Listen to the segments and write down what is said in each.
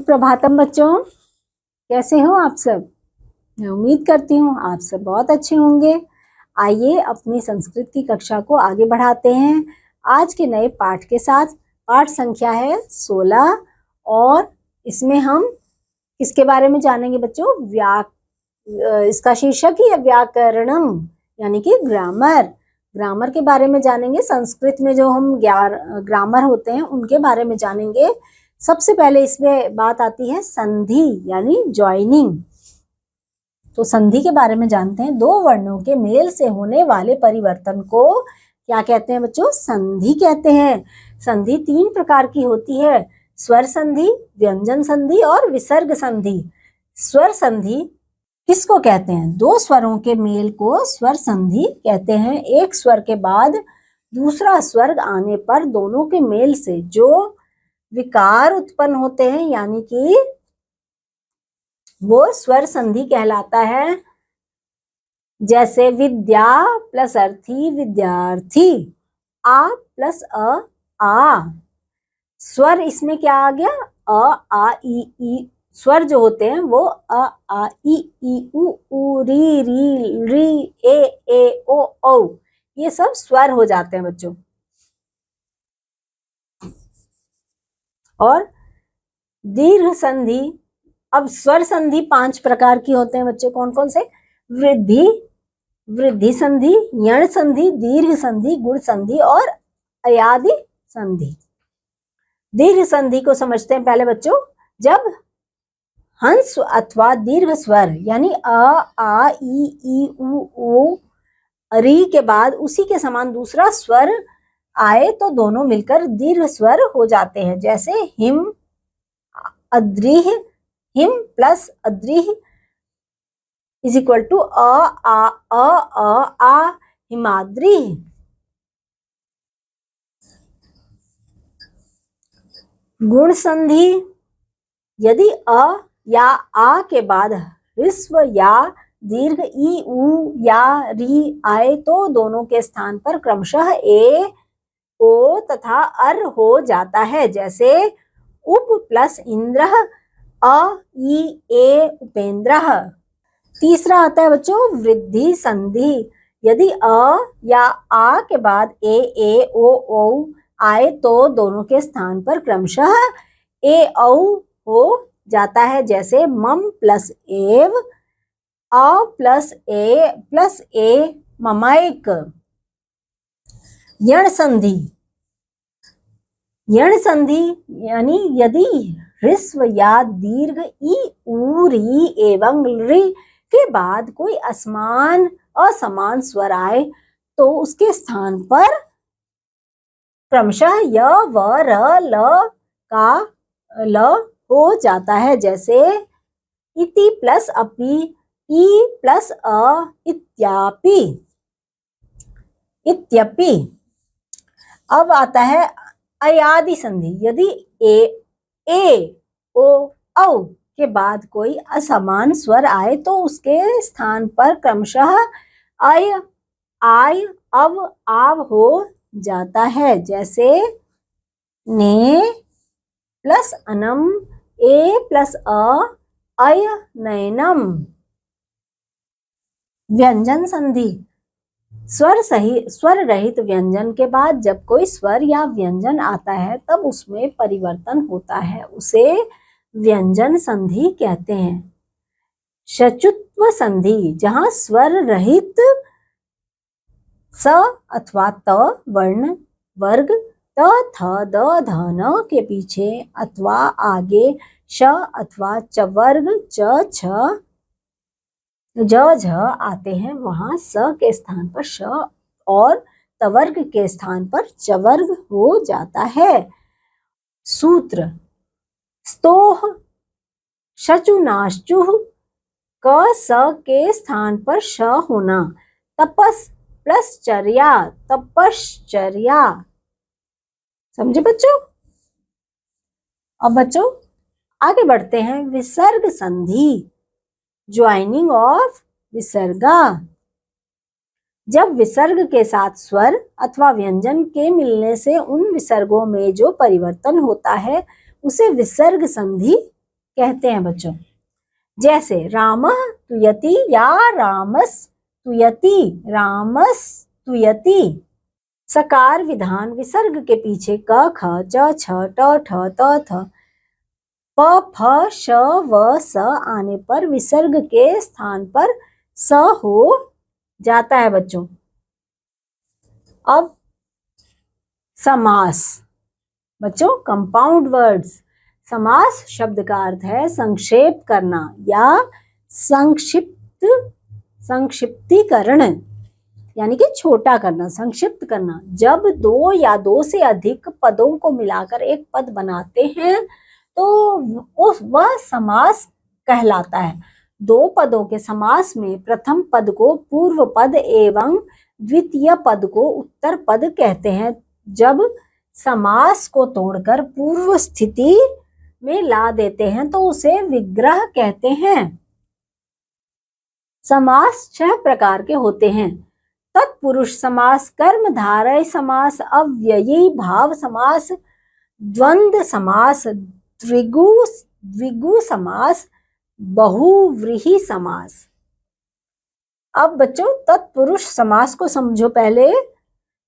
सुप्रभातम बच्चों, कैसे हो आप सब। मैं उम्मीद करती हूँ आप सब बहुत अच्छे होंगे। आइए अपनी संस्कृत की कक्षा को आगे बढ़ाते हैं आज के नए पाठ के साथ। पाठ संख्या है 16 और इसमें हम किसके बारे में जानेंगे बच्चों? इसका शीर्षक ही है व्याकरणम, यानी कि ग्रामर। ग्रामर के बारे में जानेंगे। संस्कृत में जो हम ग्रामर होते हैं उनके बारे में जानेंगे। सबसे पहले इसमें बात आती है संधि यानी ज्वाइनिंग। तो संधि के बारे में जानते हैं। दो वर्णों के मेल से होने वाले परिवर्तन को क्या कहते हैं बच्चों? संधि कहते हैं। संधि 3 प्रकार की होती है, स्वर संधि, व्यंजन संधि और विसर्ग संधि। स्वर संधि किसको कहते हैं? दो स्वरों के मेल को स्वर संधि कहते हैं। एक स्वर के बाद दूसरा स्वर आने पर दोनों के मेल से जो विकार उत्पन्न होते हैं, यानी कि वो स्वर संधि कहलाता है। जैसे विद्या प्लस अर्थी विद्यार्थी, आ प्लस आ। स्वर इसमें क्या आ गया? आ ई। स्वर जो होते हैं वो आ ई उ री री ए ओ। ये सब स्वर हो जाते हैं बच्चों। और दीर्घ संधि, अब स्वर संधि 5 प्रकार की होते हैं बच्चों। कौन कौन से? वृद्धि संधि, यण संधि, दीर्घ संधि, गुण संधि और अयादि संधि। दीर्घ संधि को समझते हैं पहले बच्चों। जब हंस अथवा दीर्घ स्वर यानी आ ई उ री के बाद उसी के समान दूसरा स्वर आए तो दोनों मिलकर दीर्घ स्वर हो जाते हैं। जैसे हिम, अद्रिह, हिम प्लस अद्रिह इज इक्वल टू आ हिमाद्रिह। गुण संधि, यदि अ या आ के बाद ह्रस्व या दीर्घ ई उ या री आए तो दोनों के स्थान पर क्रमशः ए ओ तथा अर हो जाता है। जैसे उप प्लस इंद्र, अ ई ए उपेंद्र। तीसरा आता है बच्चों वृद्धि संधि। यदि अ या आ के बाद ए ओ आए तो दोनों के स्थान पर क्रमशः ए औ हो जाता है। जैसे मम प्लस एव, अ प्लस ए ममैक। यण संधि, यण संधि यानी यदि ह्रस्व या दीर्घ ई उ री एवं री के बाद कोई असमान स्वर आए तो उसके स्थान पर क्रमशः य व र ल का ल हो जाता है। जैसे इति प्लस अपि, ई प्लस अ इत्यापि, इत्यपि। अब आता है अयादि संधि। यदि ए ओ औ के बाद कोई असमान स्वर आए तो उसके स्थान पर क्रमशः अय आय अव आव हो जाता है। जैसे ने प्लस अनम, ए प्लस अय नयनम। व्यंजन संधि, स्वर रहित व्यंजन के बाद जब कोई स्वर या व्यंजन आता है तब उसमें परिवर्तन होता है, उसे व्यंजन संधि कहते हैं। शचुत्व संधि, जहां स्वर रहित स अथवा त वर्ण वर्ग त थ द ध न के पीछे अथवा आगे श अथवा च वर्ग च छ ज झ आते हैं, वहां स के स्थान पर श और तवर्ग के स्थान पर चवर्ग हो जाता है। सूत्र, स्तोह शचुनाश्चुः, क स के स्थान पर श होना। तपस प्लस चर्या, तपश्चर्या। समझे बच्चों? अब बच्चों आगे बढ़ते हैं। विसर्ग संधि, ज्वाइनिंग ऑफ विसर्गा। जब विसर्ग के साथ स्वर अथवा व्यंजन के मिलने से उन विसर्गों में जो परिवर्तन होता है उसे विसर्ग संधि कहते हैं बच्चों। जैसे रामः तुयति या रामस तुयति, रामस तुयति। सकार विधान विसर्ग के पीछे क ख च छ ट ठ त थ प फ श व स आने पर विसर्ग के स्थान पर स हो जाता है बच्चों। अब समास बच्चों, कंपाउंड वर्ड्स। समास शब्द का अर्थ है संक्षेप करना या संक्षिप्तीकरण, यानी कि छोटा करना, संक्षिप्त करना। जब दो या दो से अधिक पदों को मिलाकर एक पद बनाते हैं तो वह समास कहलाता है। दो पदों के समास में प्रथम पद को पूर्व पद एवं द्वितीय पद को उत्तर पद कहते हैं। जब समास को तोड़कर पूर्व स्थिति में ला देते हैं तो उसे विग्रह कहते हैं। समास 6 प्रकार के होते हैं। तत्पुरुष समास, कर्मधारय समास, अव्ययी भाव समास, द्वंद्व समास, द्विगु समास, बहुव्रीहि समास। अब बच्चों तत्पुरुष समास को समझो पहले।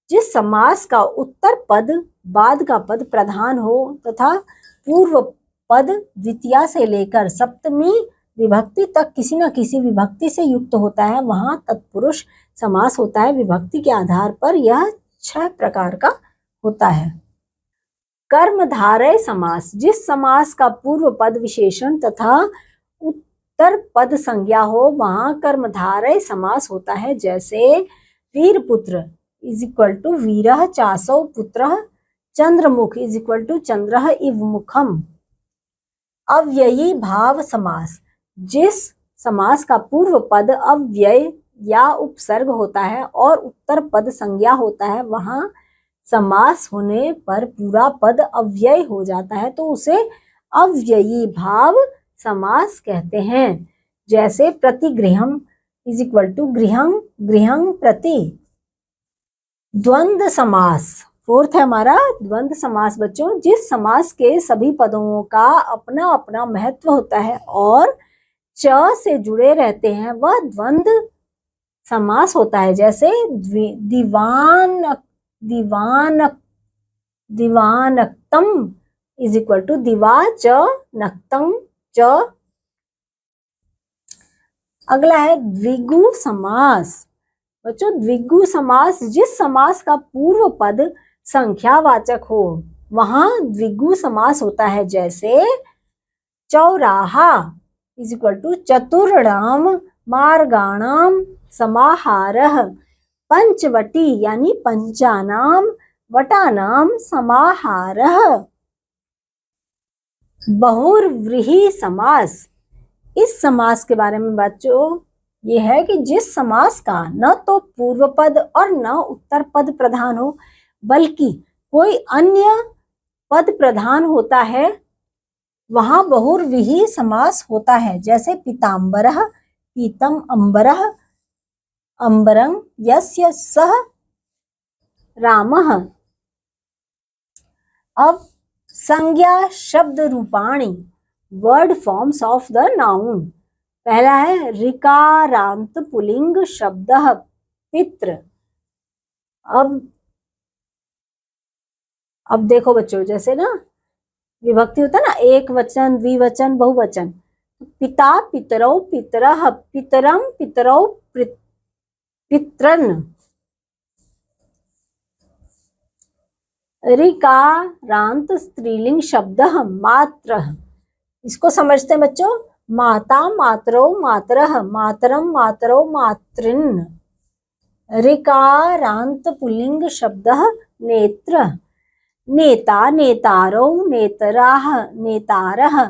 जिस समास का उत्तर पद बाद का पद प्रधान हो तथा पूर्व पद द्वितीया से लेकर सप्तमी विभक्ति तक किसी न किसी विभक्ति से युक्त होता है, वहां तत्पुरुष समास होता है। विभक्ति के आधार पर यह 6 प्रकार का होता है। कर्मधारय समास, जिस समास का पूर्व पद विशेषण तथा उत्तर पद संज्ञा हो वहां कर्मधारय समास होता है। जैसे वीरपुत्र इज इक्वल टू वीरः चासौ पुत्रः, चंद्रमुख इज इक्वल टू चंद्रः इव मुखम। अव्ययी भाव समास, जिस समास का पूर्व पद अव्यय या उपसर्ग होता है और उत्तर पद संज्ञा होता है, वहां समास होने पर पूरा पद अव्यय हो जाता है तो उसे अव्ययी भाव समास कहते हैं। जैसे प्रतिगृहम इज इक्वल टू गृहं गृहं प्रति। द्वंद्व समास, फोर्थ है हमारा द्वंद्व समास बच्चों। जिस समास के सभी पदों का अपना अपना महत्व होता है और च से जुड़े रहते हैं वह द्वंद्व समास होता है। जैसे दीवानक्तम इज इक्वल टू दिवा च नक्तम च। अगला है द्विगु समास बच्चों। द्विगु समास, जिस समास का पूर्व पद संख्यावाचक हो वहां द्विगु समास होता है। जैसे चौराहा इज इक्वल टू चतुर्णाम मार्गाणाम समाहारः, पंचवटी यानी पंचानाम वटानाम समाहारः। बहुव्रीहि समास, इस समास के बारे में बच्चों ये है कि जिस समास का न तो पूर्व पद और न उत्तर पद प्रधान हो बल्कि कोई अन्य पद प्रधान होता है वहां बहुव्रीहि समास होता है। जैसे पीताम्बरः पीतम अंबरः अंबरं यस्य सः रामः। अब संज्ञा शब्द Rupani, word forms of the noun. पहला है ऋकारांत पुल्लिंग शब्द पितृ। अब देखो बच्चों, जैसे ना विभक्ति होता है ना, एक वचन द्विवचन बहुवचन। पिता पितरौ पितरः पितरं पितरौ पितरन्। ऋकारांत स्त्रीलिंग शब्द मात्र, इसको समझते हैं बच्चों। माता मातरौ मातरः मातरम मातरौ मातृन्। ऋकारांत पुल्लिंग शब्द नेत्र, नेता नेतारौ नेतराः नेतारः।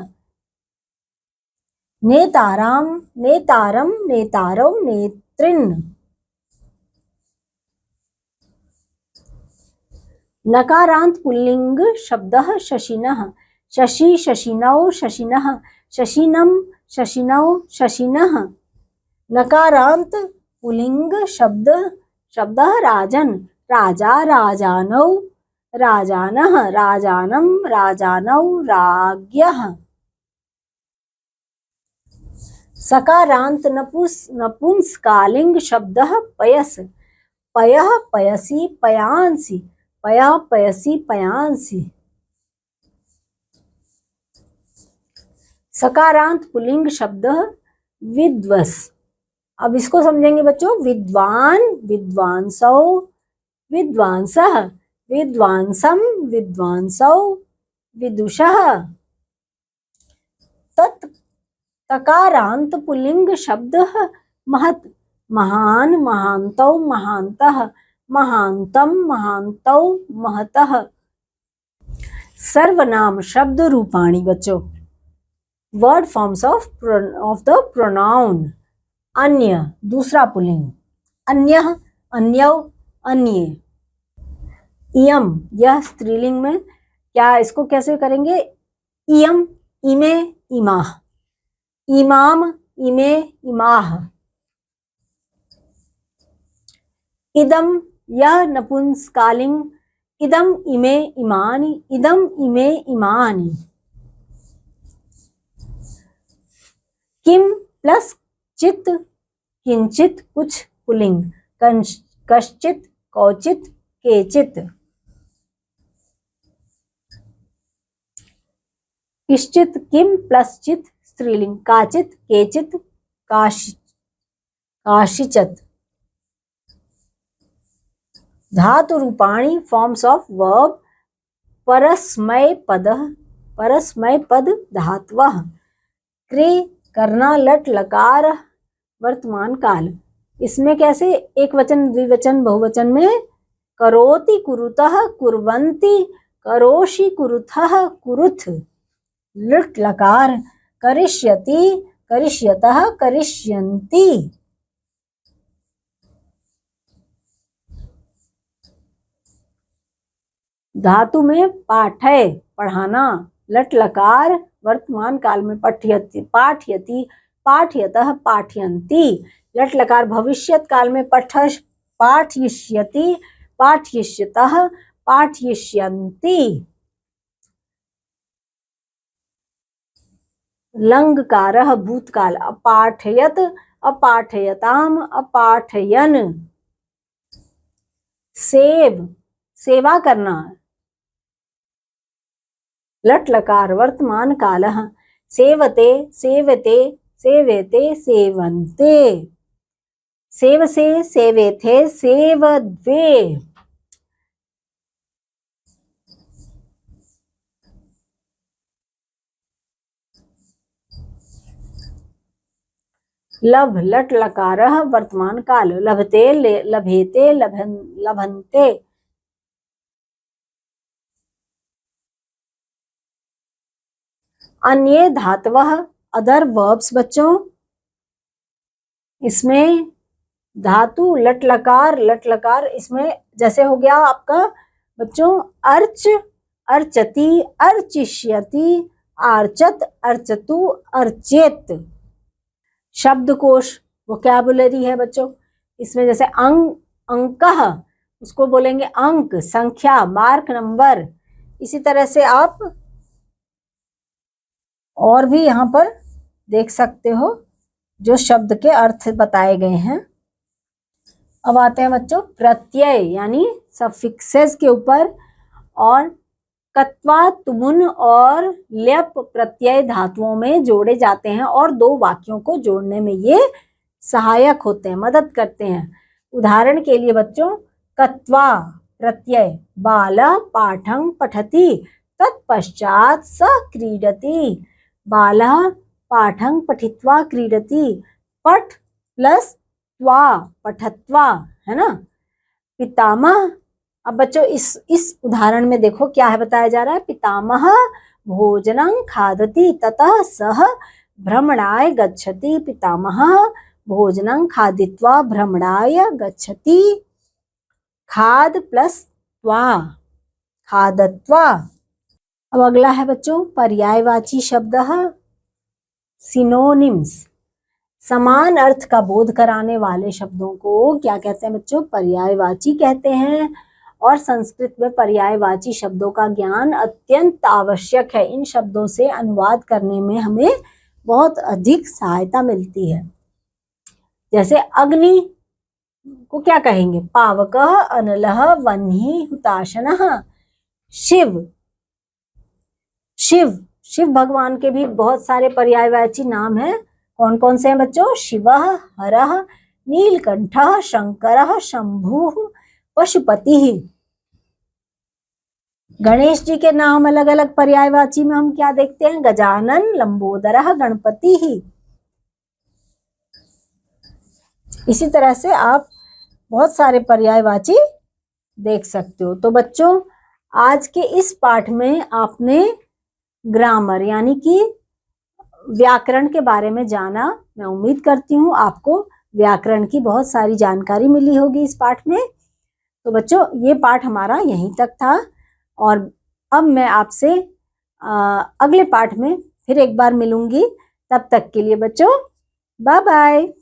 नेताराम नेतारम नेतारौ नेतृन्। नकारांत पुल्लिंग शब्द शशिनः, शशि शशिनौ शशिनः शशिनम शशिनौ शशिनः। नकारांत पुल्लिंग शब्द राजन, राजा राजानौ राजानः राजानं राजानौ राज्ञः। सकारांत नपुंसकालिंग शब्दः पयस, पयः पयसि पयांसि, पया पयसि पयांसि। सकारांत पुल्लिंग शब्द विद्वस। अब इसको समझेंगे बच्चों, विद्वान, विद्वांसौ, विद्वांसः, विद्वांसम, विद्वांसौ, विदुषः। तत् तकारांत पुल्लिंग शब्द महत्, महान, महान्तौ, महान्तः, महान्तम, महान्तौ, महतः। सर्वनाम शब्द रूपाणी बच्चों, word forms of the pronoun. अन्य दूसरा पुल्लिंग, अन्यः, अन्यौ, अन्ये। इयम, यह स्त्रीलिंग में क्या, इसको कैसे करेंगे, इयम, इमे, इमाह, इमाम, इमे, इमाह। इदम, यह नपुंसकालिंग, इदम, इमे, इमानि, इदम, इमे, इमानि। किम प्लस चित, किंचित, कुछ पुल्लिंग, कश्चित, कौचित, केचित। किश्चित, किम प्लस चित स्त्रीलिंग, काचित, केचित, काशिचत। धातु रूपाणी फॉर्म्स ऑफ वर्ब, परस्मय पद, परस्मय पद धातवः। क्रिय, करना, लट लकार, वर्तमान काल। इसमें कैसे, एक वचन, द्विवचन, बहुवचन में करोति, कुरुतः, कुर्वन्ति, करोषि, कुरुथः, कुरुथ। लट लकार, करिष्यति, करिष्यतः, करिष्यन्ति। धातु में पाठय, पढ़ाना, लट लकार वर्तमान काल में पठ्यति, पाठयति, पाठयतः, पाठयन्ति। लट लकार भविष्यत काल में पाठयिष्यति, पाठयिष्यतः, पाठयिष्यन्ति। लंगकारः भूतकाल, अपाठयत, अपाठयताम, अपाठयन। सेव, सेवा करना, लट लकार वर्तमान कालः। सेवते, सेवते, सेवेते, सेवन्ते। सेवसे, सेवेथे, सेवद्वे। लभ, लट लकारः वर्तमान काल, लभते, लभेते, लभन्ते। अन्य धातवः, अदर वर्ब्स बच्चों, इसमें धातु लट लकार, इसमें जैसे हो गया आपका बच्चों अर्च, अर्चति, अर्चिष्यति, आर्चत, अर्चतु, अर्चेत। शब्दकोश वोकैबुलरी है बच्चों, इसमें जैसे अंकः, उसको बोलेंगे अंक, संख्या, मार्क, नंबर। इसी तरह से आप और भी यहाँ पर देख सकते हो जो शब्द के अर्थ बताए गए हैं। अब आते हैं बच्चों प्रत्यय यानी सफिक्सेस के ऊपर। और कत्वा, तुमुन और ल्यप प्रत्यय धातुओं में जोड़े जाते हैं और दो वाक्यों को जोड़ने में ये सहायक होते हैं, मदद करते हैं। उदाहरण के लिए बच्चों, कत्वा प्रत्यय, बालः पाठं पठति, तत्पश्चात सः क्रीडति। बालः पाठं पठित्वा क्रीडति, पठ प्लस त्वा, पठत्वा, है ना। पितामह, अब बच्चों इस उदाहरण में देखो क्या है बताया जा रहा है। पितामह भोजनं खादति ततः सः भ्रमणाय गच्छति। पितामह भोजनं खादित्वा भ्रमणाय गच्छति। खाद प्लस त्वा, खादत्वा। अब अगला है बच्चों पर्यायवाची शब्द, सिनोनिम्स। समान अर्थ का बोध कराने वाले शब्दों को क्या कहते हैं बच्चों? पर्यायवाची कहते हैं। और संस्कृत में पर्यायवाची शब्दों का ज्ञान अत्यंत आवश्यक है। इन शब्दों से अनुवाद करने में हमें बहुत अधिक सहायता मिलती है। जैसे अग्नि को क्या कहेंगे? पावकः, अनलः, वह्नि, हुताशनः। शिव, शिव शिव भगवान के भी बहुत सारे पर्यायवाची नाम हैं। कौन कौन से हैं बच्चों? शिवः, हरः, नीलकंठः, शंकरः, शंभुः, पशुपतिः। गणेश जी के नाम अलग अलग पर्यायवाची में हम क्या देखते हैं? गजानन, लंबोदरः, गणपतिः। इसी तरह से आप बहुत सारे पर्यायवाची देख सकते हो। तो बच्चों, आज के इस पाठ में आपने ग्रामर यानी कि व्याकरण के बारे में जाना। मैं उम्मीद करती हूँ आपको व्याकरण की बहुत सारी जानकारी मिली होगी इस पाठ में। तो बच्चों, ये पाठ हमारा यहीं तक था और अब मैं आपसे अगले पाठ में फिर एक बार मिलूंगी। तब तक के लिए बच्चों, बाय बाय।